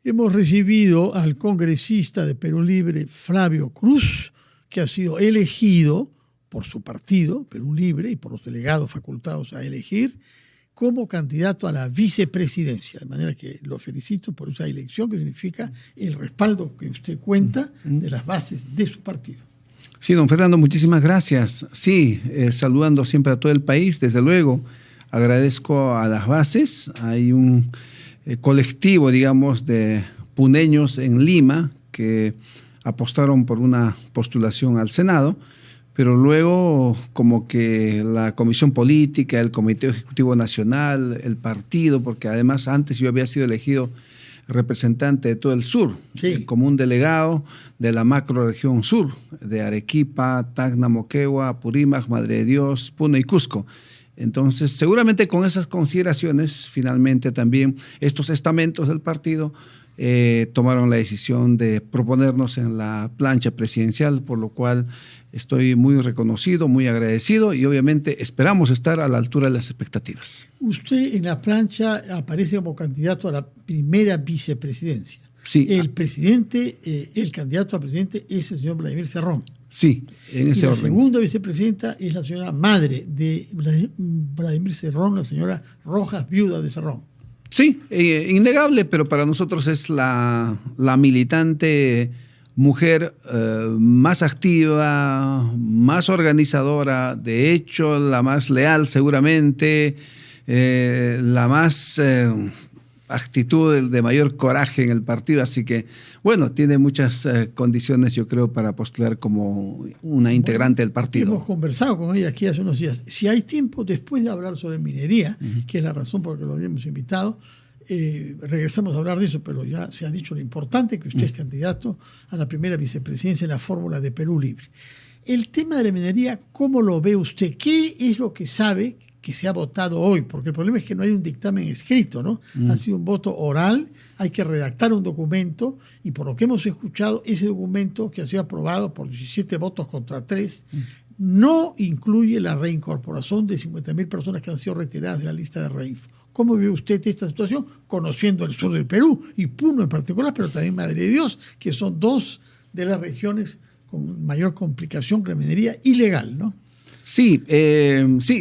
Hemos recibido al congresista de Perú Libre, Flavio Cruz, que ha sido elegido por su partido, Perú Libre, y por los delegados facultados a elegir, como candidato a la vicepresidencia. De manera que lo felicito por esa elección, que significa el respaldo que usted cuenta de las bases de su partido. Sí, don Fernando, muchísimas gracias. Sí, saludando siempre a todo el país, desde luego. Agradezco a las bases. Hay un colectivo, digamos, de puneños en Lima que apostaron por una postulación al Senado, pero luego como que la Comisión Política, el Comité Ejecutivo Nacional, el partido, porque además antes yo había sido elegido representante de todo el sur, sí, como un delegado de la macroregión sur, de Arequipa, Tacna, Moquegua, Apurímac, Madre de Dios, Puno y Cusco. Entonces, seguramente con esas consideraciones, finalmente también estos estamentos del partido tomaron la decisión de proponernos en la plancha presidencial, por lo cual estoy muy reconocido, muy agradecido y obviamente esperamos estar a la altura de las expectativas. Usted en la plancha aparece como candidato a la primera vicepresidencia. Sí. El candidato a presidente es el señor Vladimir Cerrón. Sí, en ese orden. La segunda vicepresidenta es la señora madre de Vladimir Cerrón, la señora Rojas, viuda de Cerrón. Sí, innegable, pero para nosotros es la militante mujer más activa, más organizadora, de hecho la más leal seguramente, la más actitud de mayor coraje en el partido, así que bueno, tiene muchas condiciones yo creo para postular como una integrante del partido. Hemos conversado con ella aquí hace unos días. Si hay tiempo, después de hablar sobre minería, que es la razón por la que lo habíamos invitado, regresamos a hablar de eso, pero ya se ha dicho lo importante que usted es candidato a la primera vicepresidencia en la fórmula de Perú Libre. El tema de la minería, ¿cómo lo ve usted? ¿Qué es lo que sabe que se ha votado hoy? Porque el problema es que no hay un dictamen escrito, ¿no? Ha sido un voto oral, hay que redactar un documento y por lo que hemos escuchado, ese documento que ha sido aprobado por 17 votos contra 3 no incluye la reincorporación de 50.000 personas que han sido retiradas de la lista de Reinfo. ¿Cómo ve usted esta situación? Conociendo el sur del Perú y Puno en particular, pero también Madre de Dios, que son dos de las regiones con mayor complicación que la minería ilegal, ¿no? Sí,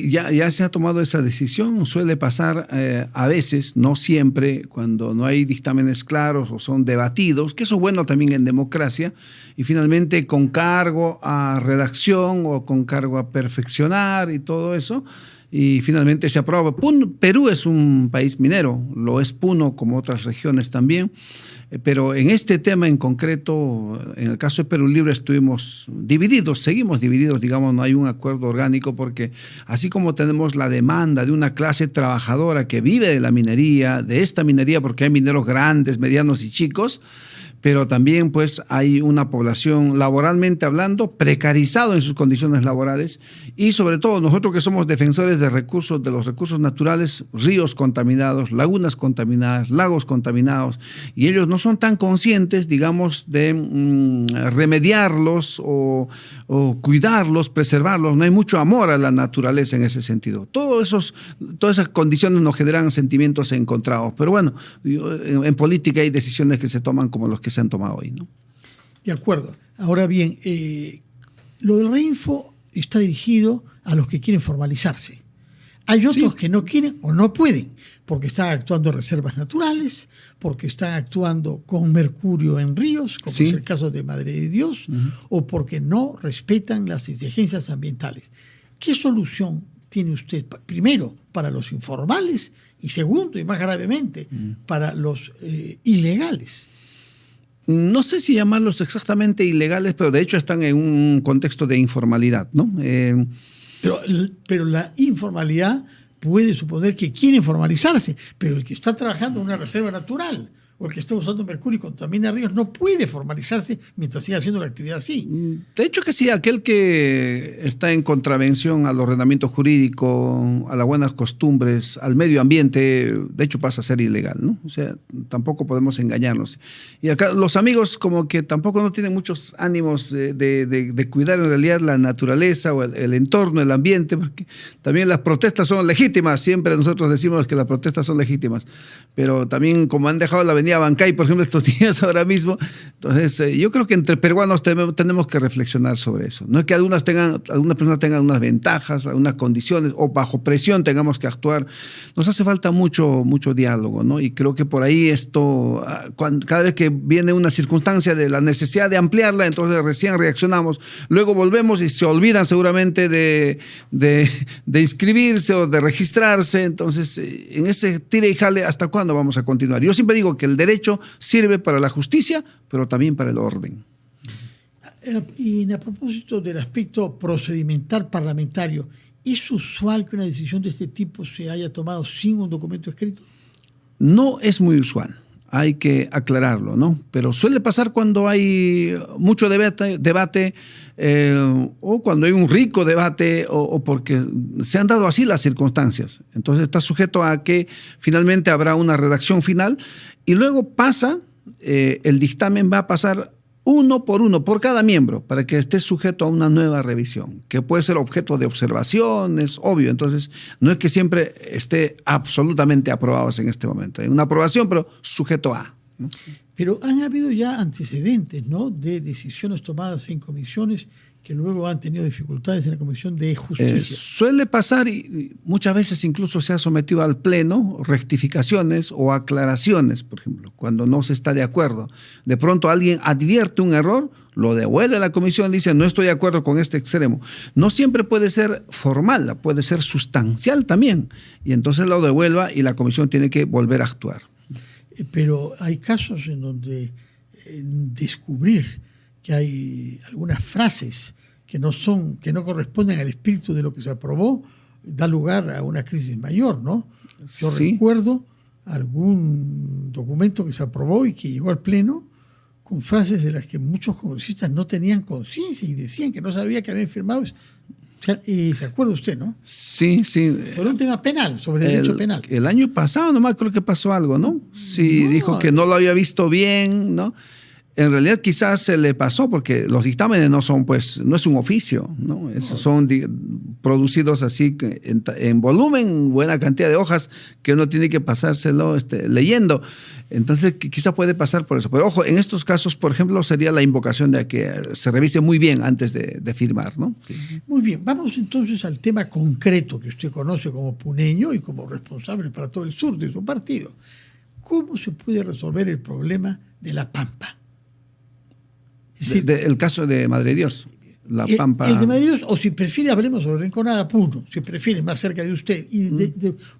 ya se ha tomado esa decisión. Suele pasar a veces, no siempre, cuando no hay dictámenes claros o son debatidos, que eso es bueno también en democracia, y finalmente con cargo a redacción o con cargo a perfeccionar y todo eso, y finalmente se aprueba. Perú es un país minero, lo es Puno como otras regiones también, pero en este tema en concreto, en el caso de Perú Libre estuvimos divididos, seguimos divididos, digamos, no hay un acuerdo orgánico porque así como tenemos la demanda de una clase trabajadora que vive de la minería, de esta minería porque hay mineros grandes, medianos y chicos, pero también pues hay una población laboralmente hablando precarizado en sus condiciones laborales y sobre todo nosotros que somos defensores de los recursos naturales, ríos contaminados, lagunas contaminadas, lagos contaminados, y ellos no son tan conscientes, digamos, de remediarlos o cuidarlos, preservarlos. No hay mucho amor a la naturaleza en ese sentido. Todas esas condiciones nos generan sentimientos encontrados, pero bueno, en política hay decisiones que se toman como los que se han tomado hoy, ¿no? De acuerdo. Ahora bien, lo del Reinfo está dirigido a los que quieren formalizarse. Hay otros que no quieren o no pueden, porque están actuando en reservas naturales, porque están actuando con mercurio en ríos, como es el caso de Madre de Dios, o porque no respetan las exigencias ambientales. ¿Qué solución tiene usted, primero, para los informales y segundo, y más gravemente, para los ilegales? No sé si llamarlos exactamente ilegales, pero de hecho están en un contexto de informalidad, ¿no? Pero la informalidad puede suponer que quieren formalizarse, pero el que está trabajando en una reserva natural o el que está usando mercurio y contamina ríos no puede formalizarse mientras siga haciendo la actividad así. De hecho que sí, aquel que está en contravención al ordenamiento jurídico, a las buenas costumbres, al medio ambiente, de hecho pasa a ser ilegal, ¿no? O sea, tampoco podemos engañarnos. Y acá los amigos como que tampoco no tienen muchos ánimos de cuidar en realidad la naturaleza o el entorno, el ambiente, porque también las protestas son legítimas, siempre nosotros decimos que las protestas son legítimas, pero también como han dejado la avenida venía a Bancay, por ejemplo, estos días ahora mismo. Entonces, yo creo que entre peruanos tenemos que reflexionar sobre eso. No es que algunas personas tengan unas ventajas, unas condiciones, o bajo presión tengamos que actuar. Nos hace falta mucho diálogo, ¿no? Y creo que por ahí esto, cada vez que viene una circunstancia de la necesidad de ampliarla, entonces recién reaccionamos. Luego volvemos y se olvidan seguramente de inscribirse o de registrarse. Entonces, en ese tire y jale, ¿hasta cuándo vamos a continuar? Yo siempre digo que el derecho sirve para la justicia, pero también para el orden. Y a propósito del aspecto procedimental parlamentario, ¿es usual que una decisión de este tipo se haya tomado sin un documento escrito? No es muy usual. Hay que aclararlo, ¿no? Pero suele pasar cuando hay mucho debate o cuando hay un rico debate o porque se han dado así las circunstancias. Entonces está sujeto a que finalmente habrá una redacción final y luego pasa, el dictamen va a pasar uno por cada miembro, para que esté sujeto a una nueva revisión, que puede ser objeto de observaciones, obvio. Entonces, no es que siempre esté absolutamente aprobado en este momento. Hay una aprobación, pero sujeto a, ¿no? Pero han habido ya antecedentes, ¿no?, de decisiones tomadas en comisiones que luego han tenido dificultades en la Comisión de Justicia. Suele pasar y muchas veces incluso se ha sometido al Pleno rectificaciones o aclaraciones, por ejemplo, cuando no se está de acuerdo. De pronto alguien advierte un error, lo devuelve a la comisión, dice no estoy de acuerdo con este extremo. No siempre puede ser formal, puede ser sustancial también. Y entonces lo devuelva y la comisión tiene que volver a actuar. Pero hay casos en donde descubrir que hay algunas frases que no corresponden al espíritu de lo que se aprobó, da lugar a una crisis mayor, ¿no? Yo recuerdo algún documento que se aprobó y que llegó al Pleno con frases de las que muchos congresistas no tenían conciencia y decían que no sabía que habían firmado. Y se acuerda usted, ¿no? Sí. Sobre un tema penal, sobre derecho penal. El año pasado nomás creo que pasó algo, ¿no? Sí, no, dijo que no lo había visto bien, ¿no? En realidad quizás se le pasó porque los dictámenes no son, pues, no es un oficio, ¿no? Esos son producidos así en volumen, buena cantidad de hojas que uno tiene que pasárselo leyendo. Entonces quizás puede pasar por eso. Pero ojo, en estos casos, por ejemplo, sería la invocación de que se revise muy bien antes de firmar, ¿no? Sí. Muy bien, vamos entonces al tema concreto que usted conoce como puneño y como responsable para todo el sur de su partido. ¿Cómo se puede resolver el problema de La Pampa? El caso de Madre Dios, La Pampa. El de Madre Dios, o si prefiere, hablemos sobre Rinconada, Puno, si prefiere, más cerca de usted.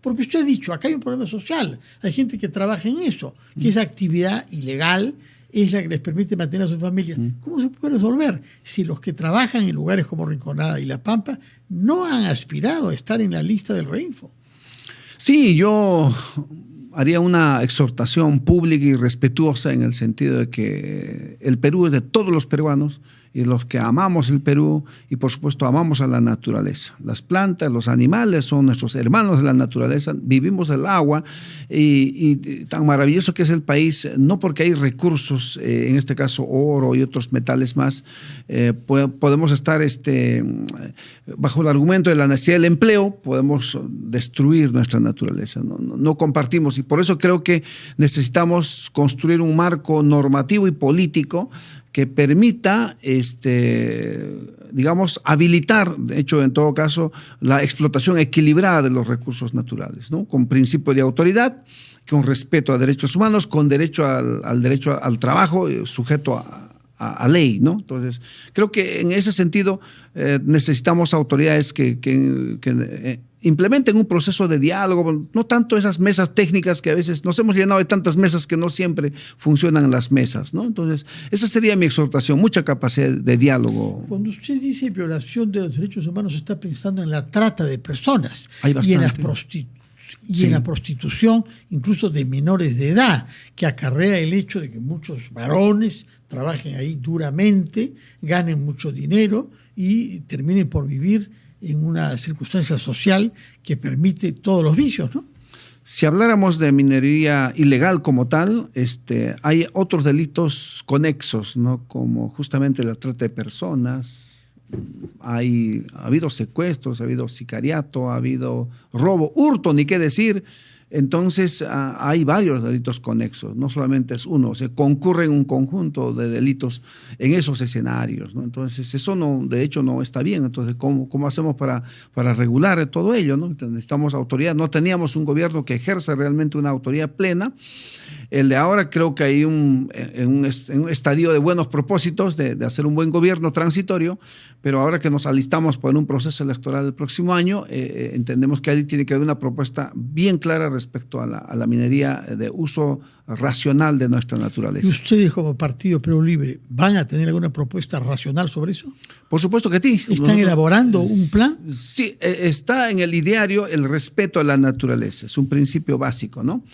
Porque usted ha dicho, acá hay un problema social, hay gente que trabaja en eso, que esa actividad ilegal es la que les permite mantener a su familia. ¿Cómo se puede resolver si los que trabajan en lugares como Rinconada y La Pampa no han aspirado a estar en la lista del Reinfo? Sí, yo haría una exhortación pública y respetuosa en el sentido de que el Perú es de todos los peruanos y los que amamos el Perú y por supuesto amamos a la naturaleza. Las plantas, los animales son nuestros hermanos de la naturaleza, vivimos del agua y tan maravilloso que es el país, no porque hay recursos, en este caso oro y otros metales más, podemos estar bajo el argumento de la necesidad del empleo, podemos destruir nuestra naturaleza, no compartimos y por eso creo que necesitamos construir un marco normativo y político que permita, digamos, habilitar, de hecho, en todo caso, la explotación equilibrada de los recursos naturales, ¿no? Con principio de autoridad, con respeto a derechos humanos, con derecho al derecho al trabajo, sujeto a ley, ¿no? Entonces, creo que en ese sentido necesitamos autoridades que implementen un proceso de diálogo, no tanto esas mesas técnicas que a veces nos hemos llenado de tantas mesas que no siempre funcionan las mesas, ¿no? Entonces, esa sería mi exhortación, mucha capacidad de diálogo. Cuando usted dice violación de los derechos humanos, está pensando en la trata de personas y en la prostitución, incluso de menores de edad, que acarrea el hecho de que muchos varones trabajen ahí duramente, ganen mucho dinero y terminen por vivir en una circunstancia social que permite todos los vicios, ¿no? Si habláramos de minería ilegal como tal, hay otros delitos conexos, ¿no? Como justamente la trata de personas, ha habido secuestros, ha habido sicariato, ha habido robo, hurto, ni qué decir, Entonces, hay varios delitos conexos, no solamente es uno, se concurren un conjunto de delitos en esos escenarios, ¿no? Entonces, eso no, de hecho no está bien. Entonces, ¿cómo hacemos para regular todo ello, ¿no? Necesitamos autoridad, no teníamos un gobierno que ejerza realmente una autoridad plena. El de ahora creo que hay un estadio de buenos propósitos de hacer un buen gobierno transitorio, pero ahora que nos alistamos para un proceso electoral el próximo año, entendemos que ahí tiene que haber una propuesta bien clara respecto a la minería de uso racional de nuestra naturaleza. ¿Y ustedes como Partido Perú Libre van a tener alguna propuesta racional sobre eso? Por supuesto que sí. ¿Están elaborando un plan? Sí, está en el ideario el respeto a la naturaleza, es un principio básico, ¿no?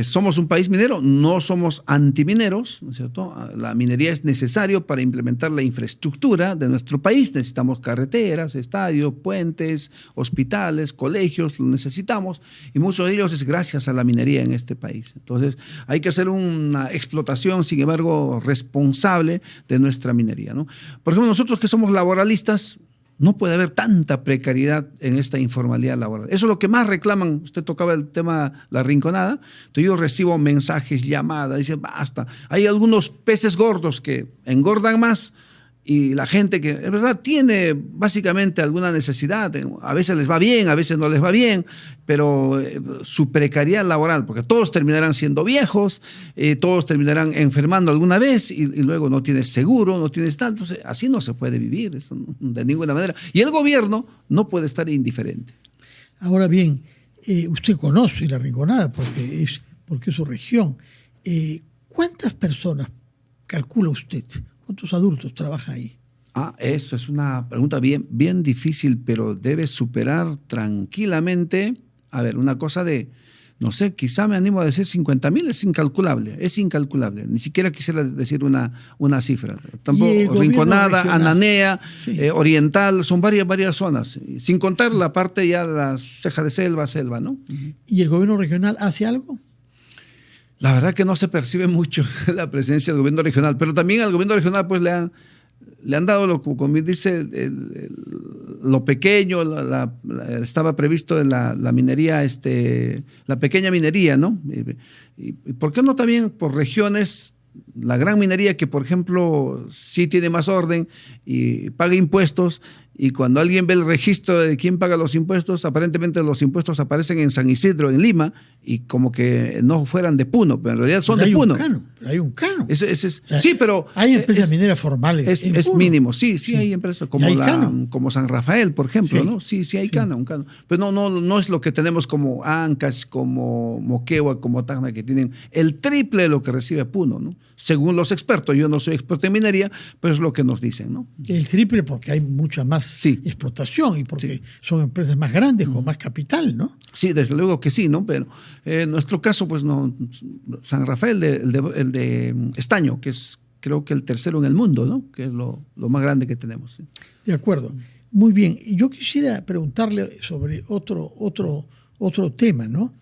Somos un país minero, no somos antimineros, ¿no es cierto? La minería es necesario para implementar la infraestructura de nuestro país. Necesitamos carreteras, estadios, puentes, hospitales, colegios, lo necesitamos, y muchos de ellos es gracias a la minería en este país. Entonces, hay que hacer una explotación, sin embargo, responsable de nuestra minería, ¿no? Por ejemplo, nosotros que somos laboralistas, no puede haber tanta precariedad en esta informalidad laboral. Eso es lo que más reclaman. Usted tocaba el tema La Rinconada. Entonces yo recibo mensajes, llamadas, dicen basta. Hay algunos peces gordos que engordan más y la gente que, es verdad, tiene básicamente alguna necesidad. A veces les va bien, a veces no les va bien, pero su precariedad laboral, porque todos terminarán siendo viejos, todos terminarán enfermando alguna vez y luego no tienes seguro, no tienes tal. Entonces, así no se puede vivir de ninguna manera. Y el gobierno no puede estar indiferente. Ahora bien, usted conoce La Rinconada porque es su región. ¿Cuántas personas calcula usted? ¿Cuántos adultos trabajan ahí? Eso es una pregunta bien difícil, pero debe superar tranquilamente, a ver, una cosa de, no sé, quizá me animo a decir 50,000, es incalculable. Ni siquiera quisiera decir una cifra. Tampoco Rinconada, Ananea, sí. Oriental, son varias zonas, sin contar la parte ya de la ceja de selva, ¿no? ¿Y el gobierno regional hace algo? La verdad que no se percibe mucho la presencia del gobierno regional, pero también al gobierno regional pues le han dado, como dice, lo pequeño, estaba previsto la minería, la pequeña minería, ¿no? Y ¿por qué no también por regiones? La gran minería que, por ejemplo, sí tiene más orden y paga impuestos, y cuando alguien ve el registro de quién paga los impuestos, aparentemente los impuestos aparecen en San Isidro, en Lima, y como que no fueran de Puno, pero en realidad son de Puno. Pero hay un cano. Sí, pero hay empresas mineras formales. Es mínimo, sí, hay empresas como San Rafael, por ejemplo, ¿no? Sí, hay un cano. Pero no es lo que tenemos como Ancash, como Moquegua, como Tacna, que tienen el triple de lo que recibe Puno, ¿no? Según los expertos. Yo no soy experto en minería, pero es lo que nos dicen, ¿no? El triple porque hay mucha más explotación y porque son empresas más grandes con más capital, ¿no? Sí, desde luego que sí, ¿no? Pero en nuestro caso, pues no. San Rafael, el de estaño, que es creo que el tercero en el mundo, ¿no? Que es lo más grande que tenemos. ¿Sí? De acuerdo. Muy bien. Y yo quisiera preguntarle sobre otro tema, ¿no?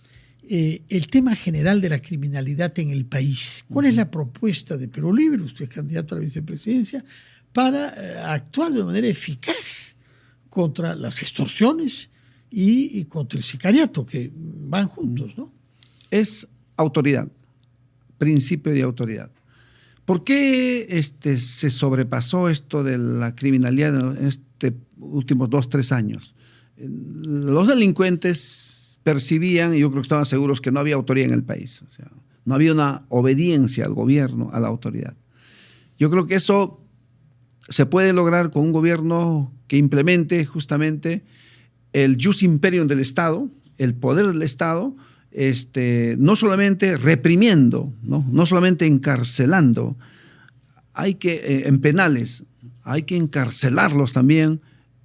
El tema general de la criminalidad en el país. ¿Cuál es la propuesta de Perú Libre? Usted es candidato a la vicepresidencia, para actuar de manera eficaz contra las extorsiones y contra el sicariato, que van juntos, ¿no? Es autoridad, principio de autoridad. ¿Por qué se sobrepasó esto de la criminalidad en estos últimos 2-3 años? Los delincuentes percibían, y yo creo que estaban seguros, que no había autoridad en el país. O sea, no había una obediencia al gobierno, a la autoridad. Yo creo que eso se puede lograr con un gobierno que implemente justamente el jus imperium del Estado, el poder del Estado, no solamente reprimiendo, no solamente encarcelando, hay que, en penales, hay que encarcelarlos también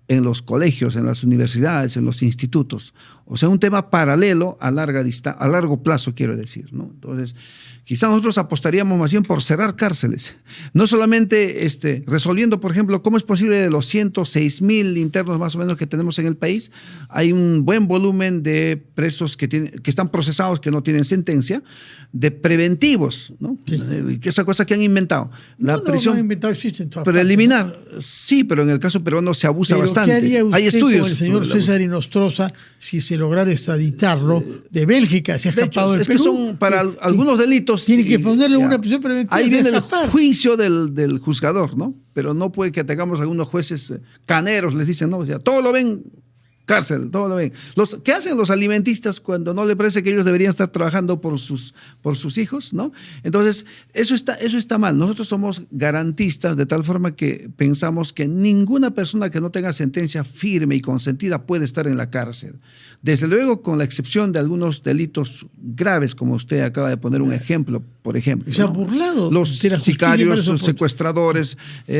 en los colegios, en las universidades, en los institutos. O sea, un tema paralelo a largo plazo, quiero decir, ¿no? Entonces, quizá nosotros apostaríamos más bien por cerrar cárceles. No solamente resolviendo, por ejemplo, cómo es posible de los 106,000 internos más o menos que tenemos en el país, hay un buen volumen de presos que están procesados, que no tienen sentencia, de preventivos, ¿no? Sí. Que esa cosa que han inventado. La prisión no han inventado, existe en todas preliminar. Partes, ¿no? Sí, pero en el caso peruano se abusa bastante bastante. ¿Qué haría usted hay estudios con el señor César Inostroza si se lograra extraditarlo de Bélgica? Se ha escapado del Perú. Que son para algunos delitos. Tiene que ponerle una prisión preventiva. Ahí viene el juicio del juzgador, ¿no? Pero no puede que tengamos algunos jueces caneros, les dicen, no, o sea, todo lo ven. Cárcel, todo lo ven. ¿Qué hacen los alimentistas cuando no le parece que ellos deberían estar trabajando por sus hijos, ¿no? Entonces, eso está mal. Nosotros somos garantistas de tal forma que pensamos que ninguna persona que no tenga sentencia firme y consentida puede estar en la cárcel. Desde luego, con la excepción de algunos delitos graves, como usted acaba de poner un ejemplo, por ejemplo. Se ha burlado. Los sicarios, secuestradores,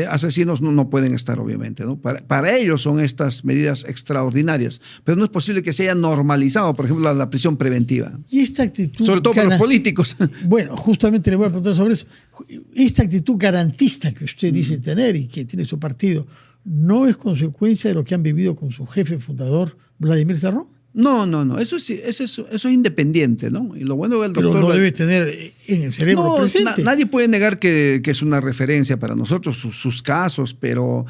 asesinos no pueden estar, obviamente, ¿no? Para ellos son estas medidas extraordinarias. Pero no es posible que se haya normalizado, por ejemplo, la prisión preventiva. Y esta actitud... Sobre todo para los políticos. Bueno, justamente le voy a preguntar sobre eso. Esta actitud garantista que usted dice tener y que tiene su partido, ¿no es consecuencia de lo que han vivido con su jefe fundador, Vladimir Cerrón? No. Eso es independiente, ¿no? Y lo bueno del doctor... Pero lo debe tener en el cerebro presente. Nadie puede negar que es una referencia para nosotros, sus casos, pero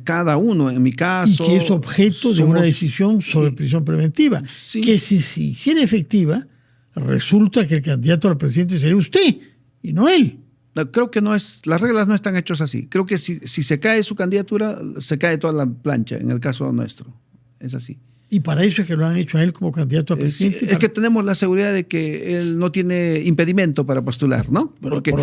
cada uno, en mi caso... Y que es objeto de una decisión sobre prisión preventiva. Sí. Que si se hiciera efectiva, resulta que el candidato al presidente sería usted y no él. Creo que las reglas no están hechas así. Creo que si se cae su candidatura, se cae toda la plancha, en el caso nuestro. Es así. Y para eso es que lo han hecho a él como candidato a presidente. Sí, es que tenemos la seguridad de que él no tiene impedimento para postular, ¿no? Pero porque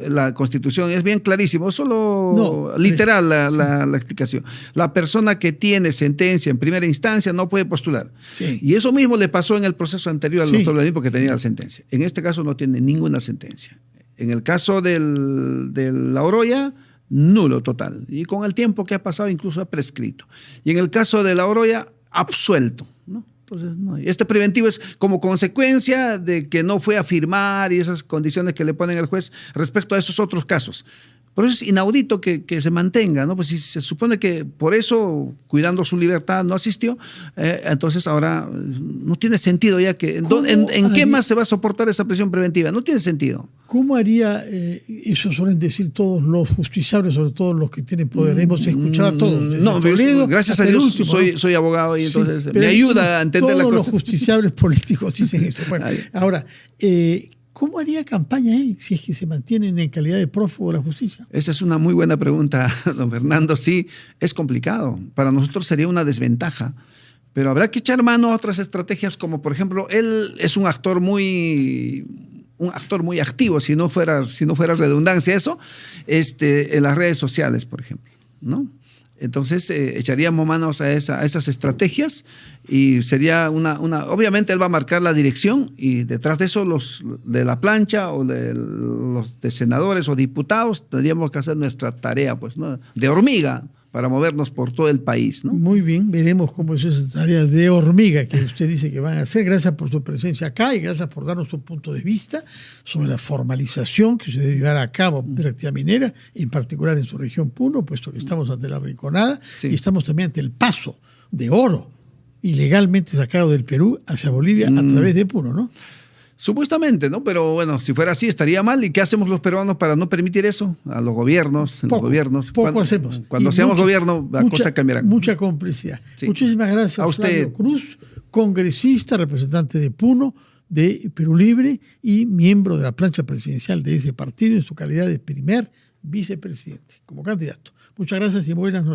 la Constitución es bien clarísimo, solo literal la explicación. La persona que tiene sentencia en primera instancia no puede postular. Sí. Y eso mismo le pasó en el proceso anterior al doctor Vladimir porque tenía la sentencia. En este caso no tiene ninguna sentencia. En el caso de la Oroya, nulo total. Y con el tiempo que ha pasado incluso ha prescrito. Y en el caso de la Oroya, absuelto, ¿no? Entonces, no. Este preventivo es como consecuencia de que no fue a firmar y esas condiciones que le pone el juez respecto a esos otros casos. Por eso es inaudito que se mantenga, ¿no? Pues si se supone que por eso, cuidando su libertad, no asistió, entonces ahora no tiene sentido ya que... ¿En qué más se va a soportar esa prisión preventiva? No tiene sentido. ¿Cómo haría, eso suelen decir todos los justiciables, sobre todo los que tienen poder? Hemos escuchado a todos. No, Toledo, gracias a Dios último, soy abogado y entonces me ayuda a entender la cosa. Todos los justiciables políticos dicen eso. Bueno, ahora... ¿cómo haría campaña él si es que se mantienen en calidad de prófugo de la justicia? Esa es una muy buena pregunta, don Fernando. Sí, es complicado. Para nosotros sería una desventaja. Pero habrá que echar mano a otras estrategias, como por ejemplo, él es un actor muy activo, si no fuera redundancia eso, en las redes sociales, por ejemplo, ¿no? Entonces echaríamos manos a esas estrategias y sería obviamente él va a marcar la dirección y detrás de eso los de la plancha o los de senadores o diputados tendríamos que hacer nuestra tarea, pues, ¿no? De hormiga para movernos por todo el país, ¿no? Muy bien, veremos cómo es esa tarea de hormiga que usted dice que van a hacer. Gracias por su presencia acá y gracias por darnos su punto de vista sobre la formalización que se debe llevar a cabo de la actividad minera, en particular en su región Puno, puesto que estamos ante la Rinconada y estamos también ante el paso de oro ilegalmente sacado del Perú hacia Bolivia a través de Puno, ¿no? Supuestamente, ¿no? Pero bueno, si fuera así estaría mal. ¿Y qué hacemos los peruanos para no permitir eso? A los gobiernos, Poco hacemos. Cuando seamos gobierno, la cosa cambiará. Mucha complicidad. Sí. Muchísimas gracias a usted. Flavio Cruz, congresista, representante de Puno, de Perú Libre y miembro de la plancha presidencial de ese partido en su calidad de primer vicepresidente, como candidato. Muchas gracias y buenas noches.